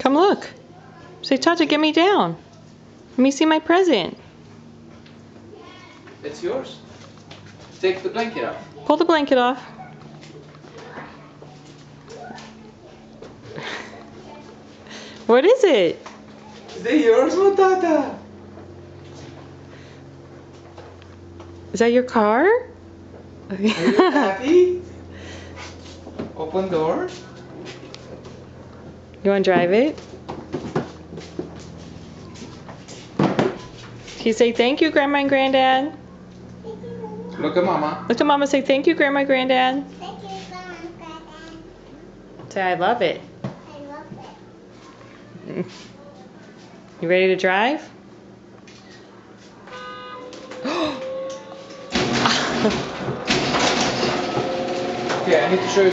Come look. Say, Tata, get me down. Let me see my present. It's yours. Take the blanket off. Pull the blanket off. What is it? Is that yours, Tata? Is that your car? Are you happy? Open door. You want to drive it? Can you say thank you, Grandma and Granddad? Look at Mama. Look at Mama, say thank you, Grandma and Granddad. Thank you, Grandma and Granddad. Say I love it. I love it. You ready to drive? Okay, I need to show you.